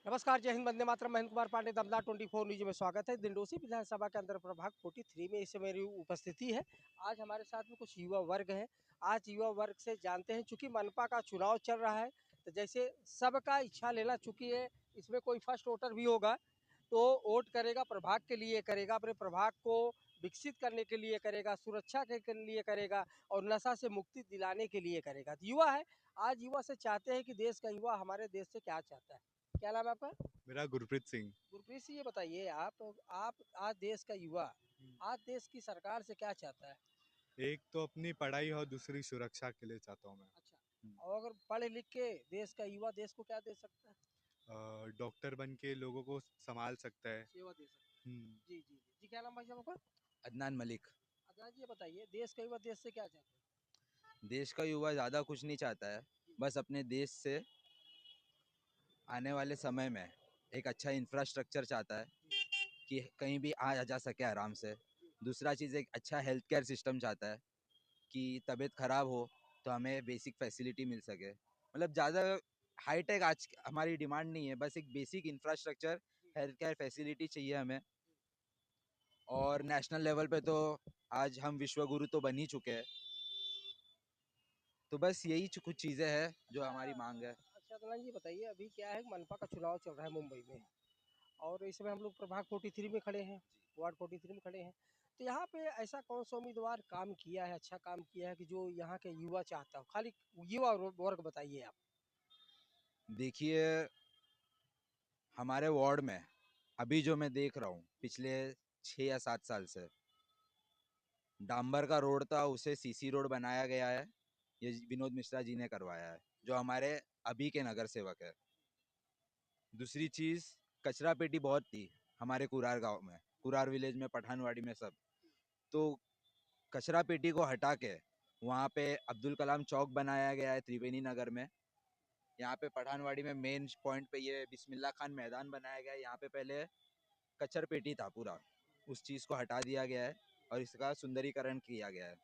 नमस्कार, जय हिंद, वंदे मातरम। महेंद्र कुमार पांडे, दमदार 24 न्यूज में स्वागत है। दिंडोसी विधानसभा के अंदर प्रभाग 43 में इस मेरी उपस्थिति है। आज हमारे साथ में कुछ युवा वर्ग है। आज युवा वर्ग से जानते हैं, चूंकि मनपा का चुनाव चल रहा है, तो जैसे सबका इच्छा लेना, चूंकि है इसमें कोई फर्स्ट वोटर भी होगा तो वोट करेगा, प्रभाग के लिए करेगा, अपने प्रभाग को विकसित करने के लिए करेगा, सुरक्षा के लिए करेगा और नशा से मुक्ति दिलाने के लिए करेगा। तो युवा है, आज युवा से चाहते हैं कि देश का युवा हमारे देश से क्या चाहता है। क्या नाम है आपका? मेरा गुरप्रीत सिंह। गुरप्रीत सिंह, ये बताइए, आप आज देश का युवा, आज देश की सरकार से क्या चाहता है? एक तो अपनी पढ़ाई और दूसरी सुरक्षा के लिए चाहता हूँ मैं। अच्छा, और अगर पढ़ लिख के देश का युवा देश को क्या दे सकता है? डॉक्टर बन के लोगों को संभाल सकता है। सेवा दे सकता है। हम्म, जी जी जी जी, क्या नाम भाई साहब आपका? अदनान मलिक। अदनान जी, ये बताइए, देश का युवा देश से क्या चाहता है? देश का युवा ज़्यादा कुछ नहीं चाहता है, बस अपने देश से आने वाले समय में एक अच्छा इंफ्रास्ट्रक्चर चाहता है कि कहीं भी आ जा सके आराम से। दूसरा चीज़, एक अच्छा हेल्थ केयर सिस्टम चाहता है कि तबीयत ख़राब हो तो हमें बेसिक फैसिलिटी मिल सके। मतलब ज़्यादा हाईटेक आज हमारी डिमांड नहीं है, बस एक basic infrastructure, health care facility चाहिए हमें। और नेशनल लेवल पे तो आज हम विश्व गुरु तो बन ही चुके हैं, तो बस यही कुछ चीज़ें हैं जो हमारी मांग है। अच्छा अदनान जी, बताइए, अभी क्या है, मनपा का चुनाव चल रहा है मुंबई में, और इस समय हम लोग प्रभाग 43 में खड़े हैं, वार्ड 43 में खड़े हैं। तो यहाँ पे ऐसा कौन सा उम्मीदवार काम किया है, अच्छा काम किया है कि जो यहाँ के युवा चाहता हो? खाली युवा वर्ग बताइए आप। देखिए, हमारे वार्ड में अभी जो मैं देख रहा हूँ पिछले 6 या 7 साल से, डांबर का रोड था उसे सीसी रोड बनाया गया है। ये विनोद मिश्रा जी ने करवाया है, जो हमारे अभी के नगर सेवक है। दूसरी चीज़, कचरा पेटी बहुत थी हमारे कुरार गांव में, कुरार विलेज में, पठानवाड़ी में सब। तो कचरा पेटी को हटा के वहाँ पे अब्दुल कलाम चौक बनाया गया है त्रिवेणी नगर में। यहाँ पे पठानवाड़ी में मेन पॉइंट पे ये बिस्मिल्ला खान मैदान बनाया गया है। यहाँ पे पहले कचर पेटी था पूरा, उस चीज़ को हटा दिया गया है और इसका सुंदरीकरण किया गया है।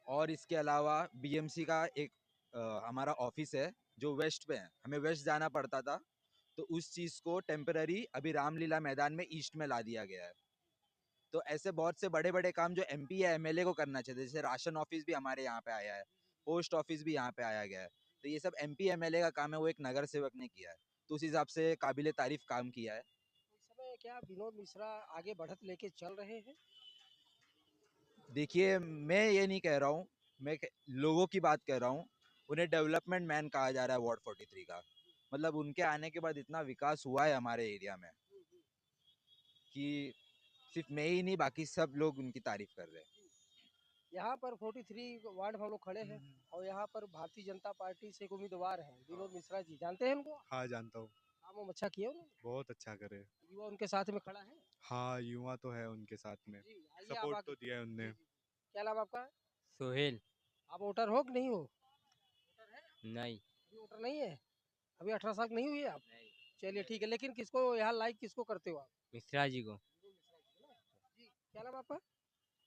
और इसके अलावा बीएमसी का एक हमारा ऑफिस है जो वेस्ट पे है, हमें वेस्ट जाना पड़ता था, तो उस चीज़ को टेम्पररी अभी रामलीला मैदान में ईस्ट में ला दिया गया है। तो ऐसे बहुत से बड़े बड़े काम जो एमपी या एमएलए को करना चाहिए, जैसे राशन ऑफिस भी हमारे यहाँ पे आया है, पोस्ट ऑफिस भी यहाँ पे आया गया है। तो ये सब एमपी एमएलए का काम है, वो एक नगर सेवक ने किया है, तो उस हिसाब से काबिले तारीफ काम किया है। तो इस समय क्या विनोद मिश्रा आगे बढ़त लेके चल रहे हैं? देखिए, मैं ये नहीं कह रहा हूँ, लोगों की बात कह रहा हूँ। उन्हें डेवलपमेंट मैन कहा जा रहा है वार्ड 43 का। मतलब उनके आने के बाद इतना विकास हुआ है हमारे एरिया में कि सिर्फ मैं ही नहीं, बाकी सब लोग उनकी तारीफ कर रहे हैं। यहाँ पर 43 वार्ड में हम लोग खड़े हैं, और यहाँ पर भारतीय जनता पार्टी से एक उम्मीदवार हैं, विनोद मिश्रा जी, जानते हैं उनको? हाँ, जानता हूँ। काम वाम अच्छा किया उन्होंने? बहुत अच्छा करे। युवा उनके साथ में खड़ा है। हाँ, युवा तो है उनके साथ में। जी, आइए आप सपोर्ट आगे। तो दिया है जी उनने। जी, क्या नाम आपका? सोहेल। आप वोटर हो कि नहीं हो? नहीं। अभी वोटर नहीं है? अभी 18 साल की नहीं हुई है आप? नहीं। चलिए ठीक है, लेकिन किसको यहाँ लाइक किसको करते हो आप? मिश्रा जी को। विनोद मिश्रा जी को ना? जी, क्या नाम आपका?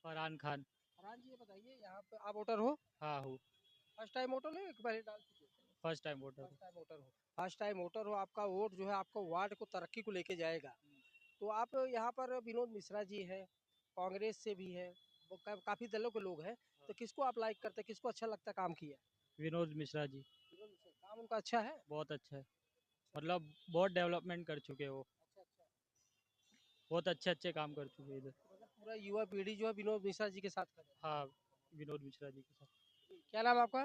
फरहान खान। फरहान जी, ये बताइए, यहाँ पे आप वोटर हो? हाँ हूँ। फर्स्ट टाइम वोटर हो, एक पहले डाल चुके हो? First time voter. First time voter हो। फर्स्ट टाइम वोटर हो, आपका वोट जो है आपको वार्ड को तरक्की को लेके जाएगा। तो आप यहाँ पर विनोद मिश्रा जी है, कांग्रेस से भी है, वो काफी दलों के लोग हैं, तो किसको आप लाइक करते हैं, किसको अच्छा लगता है काम किया? विनोद मिश्रा जी। विनोद मिश्रा, काम उनका अच्छा है? बहुत अच्छा है। मतलब बहुत डेवलपमेंट कर चुके हैं वो। अच्छा अच्छा। बहुत अच्छे अच्छे काम कर चुके हैं इधर। तो मतलब पूरा युवा पीढ़ी जो है विनोद मिश्रा जी के साथ खड़े है। हाँ, विनोद मिश्रा जी के साथ। क्या नाम है आपका?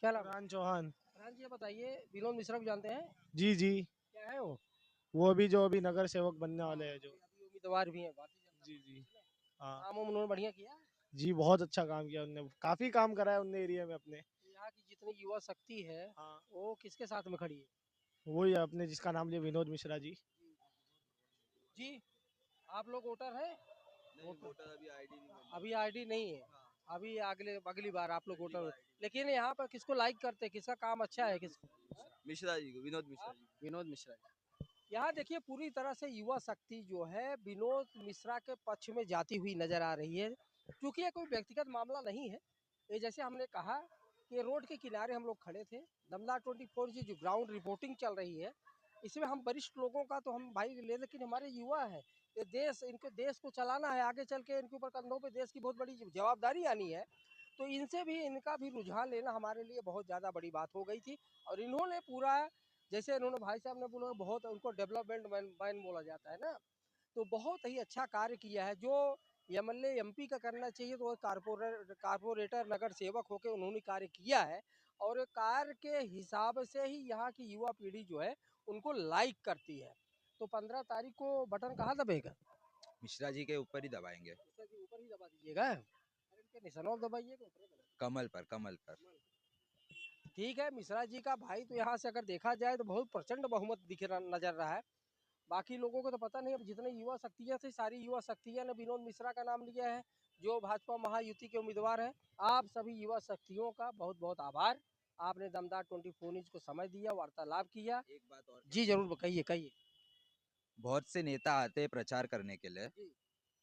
क्या नाम है? फरहान चौहान। फरहान जी, ये बताइए, विनोद मिश्रा को जानते हैं? जी जी। क्या है वो? वो अभी जो अभी नगर सेवक बनने वाले हैं जो। अभी उम्मीदवार भी हैं भारतीय जनता जी पार्टी जी। से ना? हाँ। काम वाम उन्होंने बढ़िया किया है? जी, बहुत अच्छा काम किया उनने, काफी काम करा है उनने एरिया में अपने। तो यहाँ की जितनी युवा शक्ति है, हाँ। वो किसके साथ में खड़ी है? वही है अपने, जिसका नाम लिया, विनोद मिश्रा जी। जी, आप लोग वोटर हैं? वोटर अभी आईडी नहीं बनी। अभी आईडी नहीं है। अभी अगले अगली बार आप लोग वोटर। लेकिन यहाँ पर किसको लाइक करते हैं, किसका काम अच्छा है, किसको? मिश्रा जी को, विनोद मिश्रा जी। विनोद मिश्रा जी। यहाँ देखिए, पूरी तरह से युवा शक्ति जो है विनोद मिश्रा के पक्ष में जाती हुई नजर आ रही है, क्योंकि ये कोई व्यक्तिगत मामला नहीं है। ये जैसे हमने कहा कि रोड के किनारे हम लोग खड़े थे। दमदा 24 की जो ग्राउंड रिपोर्टिंग चल रही है, इसमें हम वरिष्ठ लोगों का तो हम भाई ले, लेकिन हमारे युवा हैं, ये देश, इनको देश को चलाना है, आगे चल के इनके ऊपर कंधों पे देश की बहुत बड़ी जवाबदारी आनी है। तो इनसे भी, इनका भी रुझान लेना हमारे लिए बहुत ज़्यादा बड़ी बात हो गई थी। और इन्होंने पूरा, जैसे इन्होंने भाई साहब ने बोला, बहुत उनको डेवलपमेंट मैन बोला जाता है ना, तो बहुत ही अच्छा कार्य किया है। जो एमएलए एमपी का करना चाहिए, तो वो कारपोरेटर नगर सेवक होकर उन्होंने कार्य किया है। और कार्य के हिसाब से ही यहाँ की युवा पीढ़ी जो है उनको लाइक करती है। तो 15 तारीख को बटन कहाँ दबेगा? मिश्रा जी के ऊपर ही दबाएंगे, मिश्रा जी ऊपर ही दबा दीजिएगा। अरे इनके निशान और दबाइएगा, ऊपर ही दबाइएगा। कमल पर, कमल पर। ठीक है, मिश्रा जी का भाई तो यहाँ से अगर देखा जाए तो बहुत प्रचंड बहुमत नजर रहा है। बाकी लोगों को तो पता नहीं। अब जितने युवा शक्तियाँ थी, सारी युवा शक्तियाँ ने विनोद मिश्रा का नाम लिया है, जो भाजपा महायुति के उम्मीदवार हैं। आप सभी युवा शक्तियों का बहुत बहुत आभार। आपने दमदार 24 न्यूज को समय दिया, वार्तालाप किया। एक बात और, जी जरूर, कहिए कहिए। बहुत से नेता आते हैं प्रचार करने के लिए, जी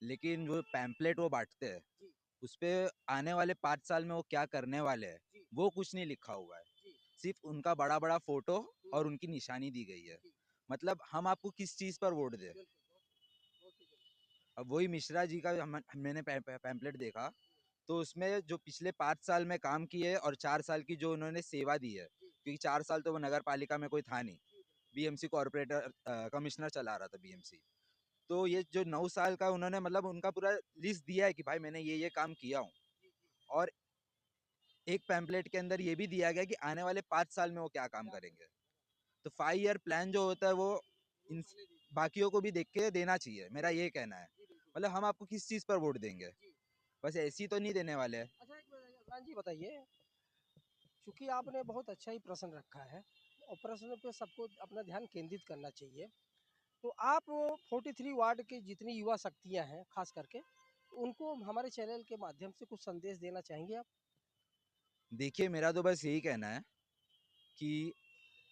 लेकिन जो पैम्पलेट वो बांटते हैं जी उस पे आने वाले 5 साल में वो क्या करने वाले हैं जी वो कुछ नहीं लिखा हुआ है। जी सिर्फ उनका बड़ा बड़ा फोटो और उनकी निशानी दी गई है। जी, मतलब हम आपको किस चीज पर वोट दें? बिल्कुल, बहुत ही जरूरी। अब वही मिश्रा जी का मैंने पैम्पलेट देखा, तो उसमें जो पिछले 5 साल में काम किए और 4 साल की जो उन्होंने सेवा दी है, क्योंकि 4 साल तो वो नगर पालिका में कोई था नहीं, बीएमसी कॉर्पोरेटर कमिश्नर चला रहा था बीएमसी। तो ये जो 9 साल का उन्होंने, मतलब उनका पूरा लिस्ट दिया है कि भाई मैंने ये काम किया हूँ। और एक पैम्पलेट के अंदर ये भी दिया गया कि आने वाले 5 साल में वो क्या काम करेंगे। तो 5 ईयर प्लान जो होता है वो इन बाकियों को भी देख के देना चाहिए, मेरा ये कहना है। मतलब हम आपको किस चीज़ पर वोट देंगे? बस ऐसी तो नहीं देने वाले हैं। अच्छा, एक मिनट अफगान जी बताइए, चूंकि आपने बहुत अच्छा ही प्रश्न रखा है और प्रश्न पे सबको अपना ध्यान केंद्रित करना चाहिए। तो आप 43 वार्ड की जितनी युवा शक्तियां हैं खास करके, उनको हमारे चैनल के माध्यम से कुछ संदेश देना चाहेंगे आप? देखिए, मेरा तो बस यही कहना है कि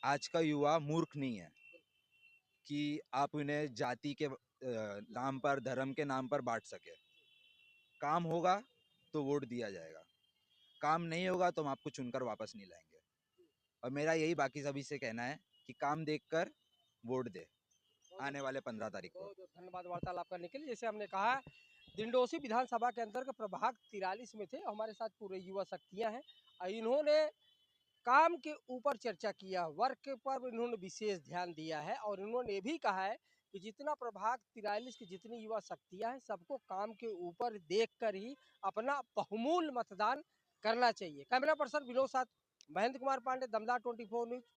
आज का युवा मूर्ख नहीं है कि आप उन्हें जाति के नाम पर, धर्म के नाम पर बांट सके। काम होगा तो वोट दिया जाएगा, काम नहीं होगा तो हम आपको चुनकर वापस नहीं लाएंगे। और मेरा यही बाकी सभी से कहना है कि काम देखकर वोट दे आने वाले 15 तारीख को। बहुत बहुत धन्यवाद वार्तालाप करने के लिए। जैसे हमने कहा, दिंडोसी विधानसभा के अंतर्गत प्रभाग 43 में थे, हमारे साथ पूरे युवा शक्तियां हैं और इन्होंने काम के ऊपर चर्चा किया, वर्क पर इन्होंने विशेष ध्यान दिया है। और इन्होंने ये भी कहा है कि जितना प्रभाग 43 की जितनी युवा शक्तियां हैं, सबको काम के ऊपर देखकर ही अपना बहुमूल्य मतदान करना चाहिए। कैमरा पर्सन विनोद साथ, महेंद्र कुमार पांडे, दमदार 24 न्यूज।